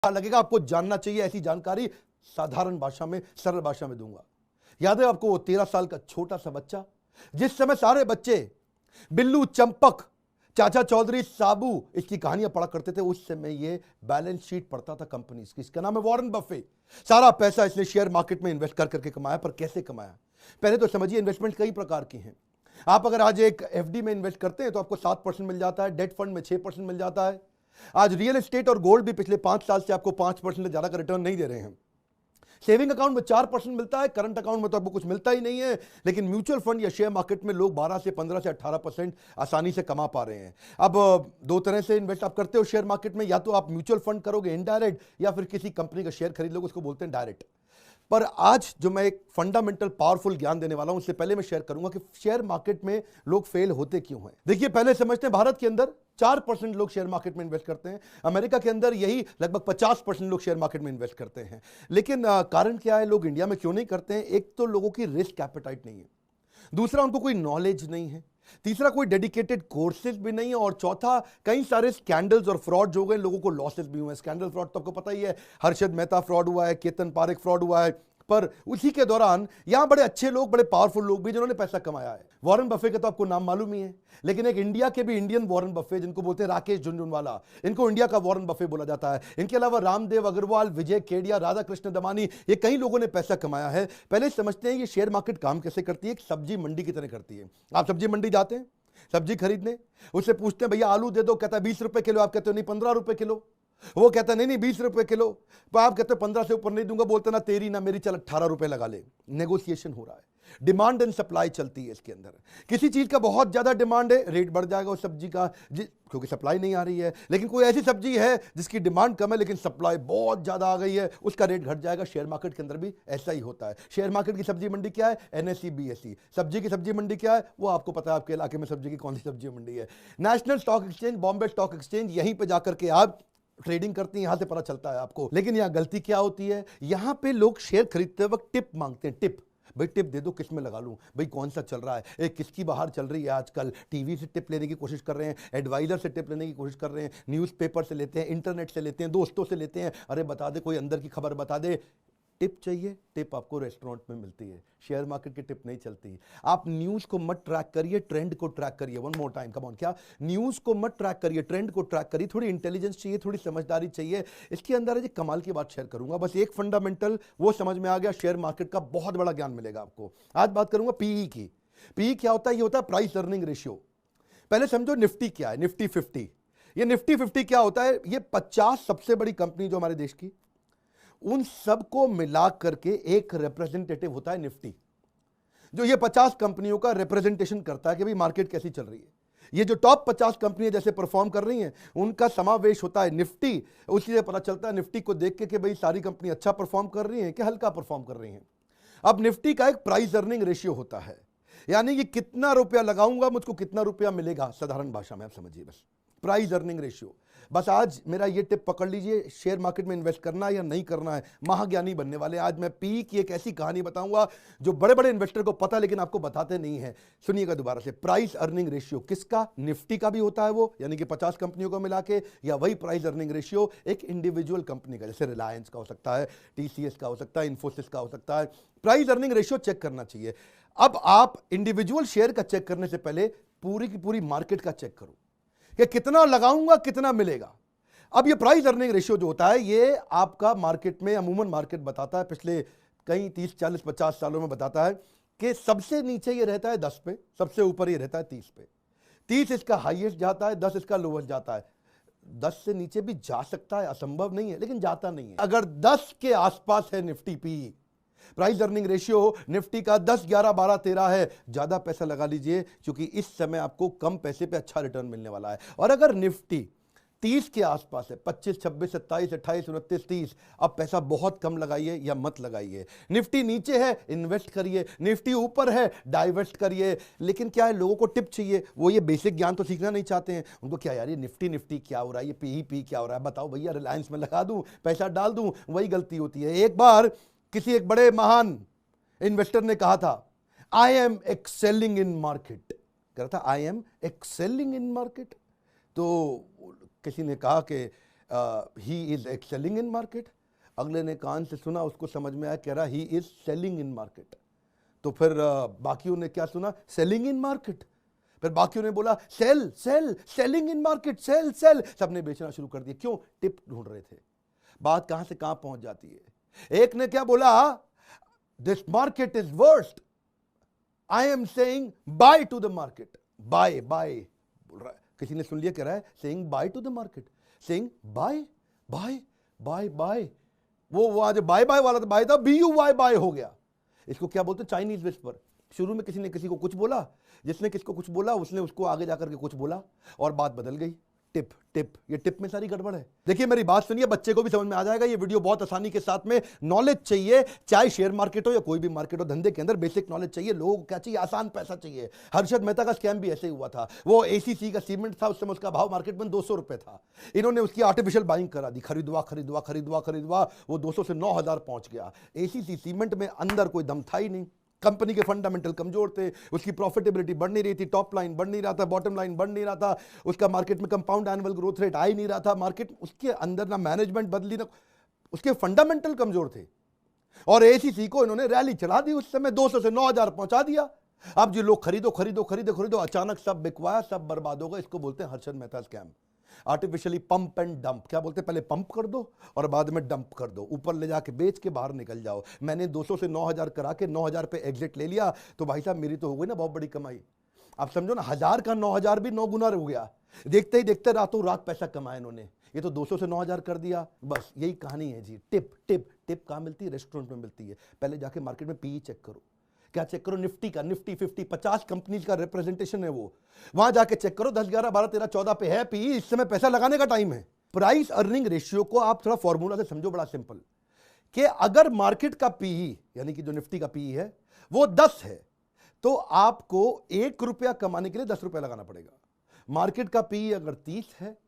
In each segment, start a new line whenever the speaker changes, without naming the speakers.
लगेगा आपको जानना चाहिए, ऐसी जानकारी साधारण भाषा में, सरल भाषा में दूंगा। याद है आपको वो 13 साल का छोटा सा बच्चा, जिस समय सारे बच्चे बिल्लू, चंपक, चाचा चौधरी, साबू इसकी कहानियां पढ़ा करते थे, उस समय ये बैलेंस शीट पढ़ता था कंपनीज की। इसका नाम है वॉरेन बफे। सारा पैसा इसने शेयर मार्केट में इन्वेस्ट कर करके कमाया। पर कैसे कमाया, पहले तो समझिए। इन्वेस्टमेंट कई प्रकार की हैं। आप अगर आज एक एफडी में इन्वेस्ट करते हैं तो आपको 7% मिल जाता है, डेट फंड में 6% मिल जाता है। आज रियल एस्टेट और गोल्ड भी पिछले 5 साल से आपको 5% से ज्यादा का रिटर्न नहीं दे रहे हैं। सेविंग अकाउंट में 4% मिलता है, करंट अकाउंट में तो आपको कुछ मिलता ही नहीं है। लेकिन म्यूचुअल फंड या शेयर मार्केट में लोग 12 से 15 से 18% आसानी से कमा पा रहे हैं। अब दो तरह से इन्वेस्ट आप करते हो शेयर मार्केट में, या तो आप म्यूचुअल फंड करोगे इनडायरेक्ट, या फिर किसी कंपनी का शेयर खरीद लोगे, उसको बोलते हैं डायरेक्ट। पर आज जो मैं एक फंडामेंटल पावरफुल ज्ञान देने वाला हूं, उससे पहले मैं शेयर करूंगा कि शेयर मार्केट में लोग फेल होते क्यों हैं। देखिए, पहले समझते हैं भारत के अंदर 4% लोग शेयर मार्केट में इन्वेस्ट करते हैं। अमेरिका के अंदर यही लगभग 50% लोग शेयर मार्केट में इन्वेस्ट करते हैं। लेकिन कारण क्या है, लोग इंडिया में क्यों नहीं करते हैं? एक तो लोगों की रिस्क एपेटाइट नहीं है, दूसरा उनको कोई नॉलेज नहीं है, तीसरा कोई डेडिकेटेड कोर्सेज भी नहीं है, और चौथा कई सारे स्कैंडल्स और फ्रॉड हो गए, लोगों को लॉसेस भी हुए हैं। स्कैंडल फ्रॉड तो आपको पता ही है, हर्षद मेहता फ्रॉड हुआ है, केतन पारेख फ्रॉड हुआ है। पर उसी के दौरान यहां बड़े अच्छे लोग, बड़े पावरफुल लोग भी जिन्होंने पैसा कमाया है। वॉरेन बफे का तो आपको नाम मालूम ही है, लेकिन एक इंडिया के भी इंडियन वॉरेन बफे, जिनको बोलते हैं राकेश झुनझुनवाला, इनको इंडिया का वॉरेन बफे बोला जाता है। इनके अलावा रामदेव अग्रवाल, विजय केडिया, राधा कृष्ण दमानी, ये कई लोगों ने पैसा कमाया है। पहले समझते हैं ये शेयर मार्केट काम कैसे करती है। एक सब्जी मंडी की तरह करती है। आप सब्जी मंडी जाते हैं सब्जी खरीदने, उससे पूछते हैं भैया आलू दे दो, कहता है 20 रुपए किलो। आप कहते हो नहीं 15 रुपए किलो। वो कहता नहीं 20 रुपए किलो। तो आप कहते हो 15 से ऊपर नहीं दूंगा। बोलते ना तेरी ना मेरी, चल 18 रुपए लगा ले। नेगोशिएशन हो रहा है, डिमांड एंड सप्लाई चलती है इसके अंदर। किसी चीज का बहुत ज्यादा डिमांड है, रेट बढ़ जाएगा उस सब्जी का, क्योंकि सप्लाई नहीं आ रही है। लेकिन कोई ऐसी सब्जी है जिसकी डिमांड कम है लेकिन सप्लाई बहुत ज्यादा आ गई है, उसका रेट घट जाएगा। शेयर मार्केट के अंदर भी ऐसा ही होता है। शेयर मार्केट की सब्जी मंडी क्या है? NSE BSE. सब्जी की सब्जी मंडी क्या है? वो आपको पता है आपके इलाके में सब्जी की कौन सी सब्जी मंडी है। National stock exchange, Bombay stock exchange, यहीं पर जाकर के आप ट्रेडिंग करती हैं, यहां से पता चलता है आपको। लेकिन यहां गलती क्या होती है, यहां पे लोग शेयर खरीदते वक्त टिप मांगते हैं। टिप, भाई टिप दे दो, किस में लगा लूं, भाई कौन सा चल रहा है, एक किसकी बाहर चल रही है आजकल। टीवी से टिप लेने की कोशिश कर रहे हैं, एडवाइजर से टिप लेने की कोशिश कर रहे हैं, न्यूज़पेपर से लेते हैं, इंटरनेट से लेते हैं, दोस्तों से लेते हैं, अरे बता दे, कोई अंदर की खबर बता दे। टिप चाहिए, टिप आपको रेस्टोरेंट में मिलती है। शेयर मार्केट की टिप नहीं चलती। आप न्यूज़ को मत ट्रैक करिए, ट्रेंड को ट्रैक करिए। One more time, come on. क्या? न्यूज़ को मत ट्रैक करिए, ट्रेंड को ट्रैक करिए। थोड़ी इंटेलिजेंस चाहिए, थोड़ी समझदारी चाहिए। इसके अंदर है, कमाल की बात शेयर करूंगा, बस एक फंडामेंटल वो समझ में आ गया, शेयर मार्केट का बहुत बड़ा ज्ञान मिलेगा आपको। आज बात करूंगा पीई की। पीई क्या होता है? ये होता है प्राइस अर्निंग रेशियो। पहले समझो निफ्टी क्या है, निफ्टी 50। ये निफ्टी 50 क्या होता है? ये 50 सबसे बड़ी कंपनी जो हमारे देश की, उन सबको मिला करके एक रिप्रेजेंटेटिव होता है निफ्टी, जो ये 50 कंपनियों का रिप्रेजेंटेशन करता है कि भाई मार्केट कैसी चल रही है। ये जो टॉप 50 कंपनियां जैसे परफॉर्म कर रही हैं, उनका समावेश होता है निफ्टी। उसी से पता चलता है निफ्टी को देख के कि भाई सारी कंपनी अच्छा परफॉर्म कर रही हैं कि हल्का परफॉर्म कर रही हैं। अब निफ्टी का एक प्राइस अर्निंग रेशियो होता है, यानी कि कितना रुपया लगाऊंगा मुझको कितना रुपया मिलेगा। साधारण भाषा में आप समझिए, बस प्राइस अर्निंग रेशियो। बस आज मेरा ये टिप पकड़ लीजिए, शेयर मार्केट में इन्वेस्ट करना है या नहीं करना है, महाज्ञानी बनने वाले। आज मैं पी की एक ऐसी कहानी बताऊंगा जो बड़े बड़े इन्वेस्टर को पता लेकिन आपको बताते नहीं है। सुनिएगा दोबारा से। प्राइस अर्निंग रेशियो किसका? निफ्टी का भी होता है वो, यानी कि 50 कंपनियों को मिला के, या वही प्राइस अर्निंग रेशियो एक इंडिविजुअल कंपनी का, जैसे रिलायंस का हो सकता है, टीसीएस का हो सकता है, इन्फोसिस का हो सकता है। प्राइस अर्निंग रेशियो चेक करना चाहिए। अब आप इंडिविजुअल शेयर का चेक करने से पहले पूरी की पूरी मार्केट का चेक करो कि कितना लगाऊंगा कितना मिलेगा। अब ये प्राइस अर्निंग रेशियो जो होता है, ये आपका मार्केट में, अमूमन मार्केट बताता है, पिछले कई 30 40 50 सालों में बताता है कि सबसे नीचे ये रहता है 10 पे, सबसे ऊपर ये रहता है 30 पे। 30 इसका हाईएस्ट जाता है, 10 इसका लोवेस्ट जाता है। 10 से नीचे भी जा सकता है, असंभव नहीं है, लेकिन जाता नहीं है। अगर 10 के आसपास है Nifty P price earning ratio, Nifty का 10 11 12 13 है, ज्यादा पैसा लगा लीजिए, क्योंकि इस समय आपको कम पैसे पे अच्छा रिटर्न मिलने वाला है। और अगर निफ्टी 30 के आसपास है, 25 26 27 28 29 30, अब पैसा बहुत कम लगाइए या मत लगाइए। निफ्टी नीचे है, इन्वेस्ट करिए। निफ्टी ऊपर है, डाइवेस्ट करिए। लेकिन क्या है, लोगों को टिप चाहिए, वो ये बेसिक ज्ञान तो सीखना नहीं चाहते हैं। उनको क्या यार, ये निफ्टी निफ्टी क्या हो रहा है, ये पी क्या हो रहा है, बताओ भैया, रिलायंस में लगा दूं, पैसा डाल दूं। वही गलती होती है। एक बार किसी एक बड़े महान इन्वेस्टर ने कहा था, I am excelling in market. कह रहा था I am excelling in market. तो किसी ने कहा कि he is excelling in market. अगले ने कान से सुना, उसको समझ में आया, कह रहा he is selling in market. तो फिर बाकियों ने क्या सुना? Selling in market. फिर बाकियों ने बोला sell sell, selling in market, sell sell. सबने बेचना शुरू कर दिया। क्यों? टिप ढूंढ रहे थे। बात कहां से कहां पहुंच जाती है। एक ने क्या बोला? This market is worst, I am saying bye to the market. Bye bye बोल रहा है। किसी ने सुन लिया, कह रहा है saying bye to the market, saying bye bye bye bye. वो आज बाय बाय वाला बाय था, BUY बाय हो गया। इसको क्या बोलते हैं? Chinese whisper. शुरू में किसी ने किसी को कुछ बोला, जिसने किसको कुछ बोला उसने उसको आगे जाकर के कुछ बोला और बात बदल गई। टिप टिप, ये टिप में सारी गड़बड़ है। देखिए मेरी बात सुनिए, बच्चे को भी समझ में आ जाएगा। ये वीडियो बहुत आसानी के साथ में, नॉलेज चाहिए, चाहे शेयर मार्केट हो या कोई भी मार्केट हो, धंधे के अंदर बेसिक नॉलेज चाहिए। लोगों को क्या चाहिए? आसान पैसा चाहिए। हर्षद मेहता का स्कैम भी ऐसे ही हुआ था। वो ACC का सीमेंट था, उस समय उसका भाव मार्केट में 200 रुपए था। इन्होंने उसकी आर्टिफिशियल बाइंग करा दी, खरीदवा खरीदवा खरीदवा खरीदवा, वो 200 से 9000 पहुंच गया। ACC सीमेंट में अंदर कोई दम था ही नहीं। कंपनी के फंडामेंटल कमजोर थे, उसकी प्रॉफिटेबिलिटी बढ़ नहीं रही थी, टॉप लाइन बढ़ नहीं रहा था, बॉटम लाइन बढ़ नहीं रहा था, उसका मार्केट में कंपाउंड एनुअल ग्रोथ रेट आ ही नहीं रहा था। मार्केट उसके अंदर ना मैनेजमेंट बदली, ना उसके फंडामेंटल कमजोर थे। और ACC को इन्होंने रैली चला दी, उस समय 200 से 9000 पहुंचा दिया। अब जो लोग खरीदो खरीदो खरीदो खरीदो, अचानक सब बिकवाया, सब बर्बाद होगा। इसको बोलते हैं Harshad Mehta scam. Artificially pump and dump. क्या बोलते हैं? पहले पंप कर दो और बाद में डंप कर दो, ऊपर ले जाके बेच के बाहर निकल जाओ। मैंने 200 से 9000 करा के 9000 पे एग्जिट ले लिया, तो भाई साहब मेरी तो हो गई ना बहुत बड़ी कमाई। आप समझो ना, 1000 का 9000 भी 9 गुना हो गया। देखते ही देखते रातों रात पैसा कमाया इन्होंने। ये तो 200 से 9000 कर दिया, बस यही कहानी है जी। टिप टिप टिप कहाँ मिलती है? रेस्टोरेंट में मिलती है। पहले जाके मार्केट में PE चेक करो। क्या चेक करो? निफ्टी का, निफ्टी 50, 50 कंपनीज का रिप्रेजेंटेशन है वो। वहां जाके चेक करो, 10, 11, 12, 13, 14 पे है PE। इस समय पैसा लगाने का टाइम है। प्राइस अर्निंग रेशियो को आप थोड़ा फॉर्मूला से समझो, बड़ा सिंपल, कि अगर मार्केट का PE यानी कि जो निफ्टी का PE है वो 10 है, तो आपको 1 रुपया कमाने के लिए 10 रुपया लगाना पड़ेगा। मार्केट का PE अगर 30 है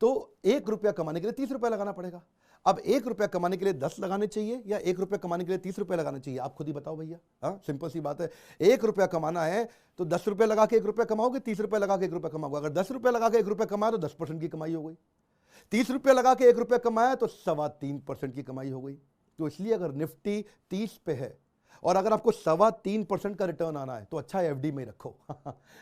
तो 1 रुपया कमाने के लिए 30 रुपया लगाना पड़ेगा। अब 1 रुपया कमाने के लिए 10 लगाने चाहिए या 1 रुपया कमाने के लिए 30 रुपया लगाने चाहिए? आप खुद ही बताओ भैया। हाँ, सिंपल सी बात है। 1 रुपया कमाना है तो 10 रुपया लगा के 1 रुपया कमाओगे, 30 रुपया लगा के 1 रुपया कमाओगे। अगर 10 रुपया लगा के 1 रुपया कमाया तो 10% की कमाई हो गई। 30 रुपया लगा के 1 रुपया कमाया तो 3.25% की कमाई हो गई। तो इसलिए अगर निफ्टी 30 पे है और अगर आपको 3.25% का रिटर्न आना है तो अच्छा है FD में रखो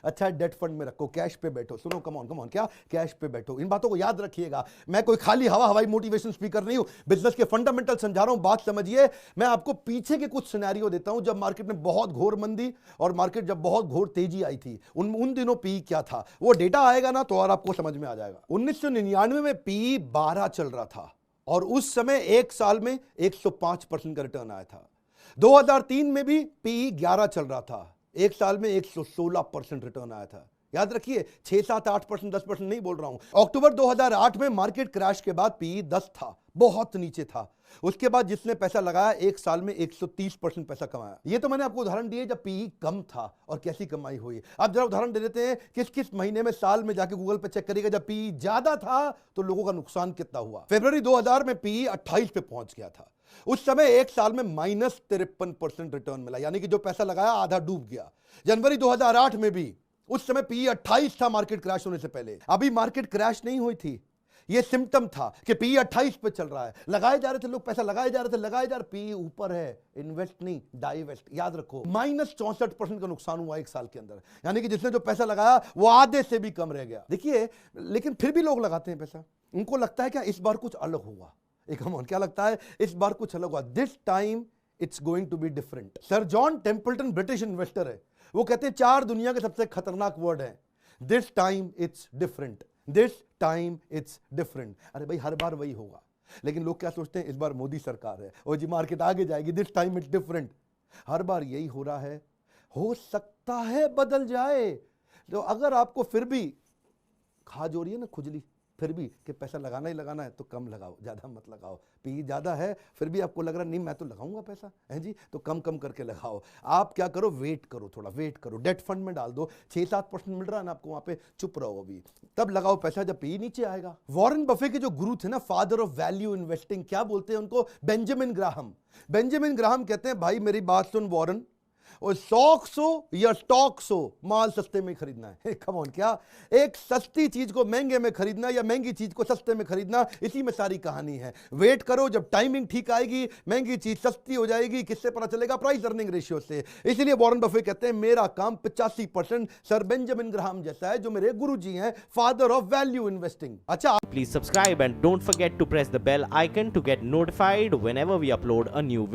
अच्छा है डेट फंड में रखो, कैश पे बैठो। सुनो, कम ऑन, क्या? कैश पे बैठो। इन बातों को याद रखिएगा। मैं कोई खाली हवाई मोटिवेशन स्पीकर नहीं हूं, बिजनेस के फंडामेंटल समझा रहा हूं, बात समझिए। मैं आपको पीछे के कुछ सिनेरियो देता हूं, जब मार्केट में बहुत घोर मंदी और मार्केट जब बहुत घोर तेजी आई थी, उन दिनों PE क्या था, वो डेटा आएगा ना तो और आपको समझ में आ जाएगा। 1999 में PE 12 चल रहा था और उस समय एक साल में 105% का रिटर्न आया था। 2003 में भी PE 11 चल रहा था, एक साल में 116% रिटर्न आया था। याद रखिए, 6, 7, 8%, 10% नहीं बोल रहा हूं। अक्टूबर 2008 में मार्केट क्रैश के बाद PE 10 था, बहुत नीचे था। उसके बाद जिसने पैसा लगाया एक साल में 130% पैसा कमाया। ये तो मैंने आपको उदाहरण दिए जब PE कम था और कैसी कमाई हुई। अब जरा उदाहरण दे देते हैं, किस किस महीने में, साल में जाके गूगल पे चेक करिएगा जब PE ज्यादा था तो लोगों का नुकसान कितना हुआ। फरवरी 2000 में PE 28 पे पहुंच गया था। उस समय एक साल में -53% रिटर्न मिला, यानी कि जो पैसा लगाया आधा डूब गया। जनवरी 2008 में भी उस समय PE 28 था मार्केट क्रैश होने से पहले। अभी मार्केट क्रैश नहीं हुई थी, ये सिम्टम था कि PE 28 पे चल रहा है। लगाए जा रहे थे लोग, पैसा लगाए जा रहे थे, PE ऊपर है। इन्वेस्ट नहीं, डाइवेस्ट। याद रखो, -64% का नुकसान हुआ एक साल के अंदर, यानी कि जिसने जो पैसा लगाया वो आधे से भी कम रह गया। देखिए, लेकिन फिर भी लोग लगाते हैं पैसा। उनको लगता है क्या इस बार कुछ अलग होगा। क्या लगता है इस बार कुछ अलग हुआ? This time it's going to be different. Sir John Templeton British investor है, वो कहते हैं 4 दुनिया के सबसे खतरनाक वर्ड है, this time it's different, this time it's different. अरे भाई, हर बार वही होगा, लेकिन लोग क्या सोचते हैं इस बार मोदी सरकार है और जी मार्केट आगे जाएगी, दिस टाइम इट्स डिफरेंट। हर बार यही हो रहा है, हो सकता है बदल जाए। तो अगर आपको फिर भी खा जो रही है ना खुजली, फिर भी कि पैसा लगाना ही लगाना है तो कम लगाओ, ज्यादा मत लगाओ। PE ज्यादा है फिर भी आपको लग रहा नहीं मैं तो लगाऊंगा पैसा है जी, तो कम कम करके लगाओ। आप क्या करो, वेट करो, थोड़ा वेट करो, डेट फंड में डाल दो, 6-7% मिल रहा है ना आपको वहां पे, चुप रहो अभी, तब लगाओ पैसा जब PE नीचे आएगा। वॉरेन बफे के जो गुरु थे ना, फादर ऑफ वैल्यू इन्वेस्टिंग, क्या बोलते हैं उनको? Benjamin Graham. बेंजामिन ग्राहम कहते हैं भाई मेरी बात सुन वॉरेन, और स्टॉक्स हो या स्टॉक्स हो, माल सस्ते में खरीदना है। कम ऑन, क्या एक सस्ती चीज को महंगे में खरीदना या महंगी चीज को सस्ते में खरीदना, इसी में सारी कहानी है। वेट करो, जब टाइमिंग ठीक आएगी महंगी चीज सस्ती हो जाएगी। किससे पता चलेगा? प्राइस अर्निंग रेशियो से। इसलिए वॉरेन बफेट कहते हैं मेरा काम 85% सर बेंजामिन ग्राहम जैसा है, जो मेरे गुरुजी हैं, फादर ऑफ वैल्यू इन्वेस्टिंग। अच्छा,
Please subscribe and don't forget to press the bell icon to get notified whenever we upload a new video.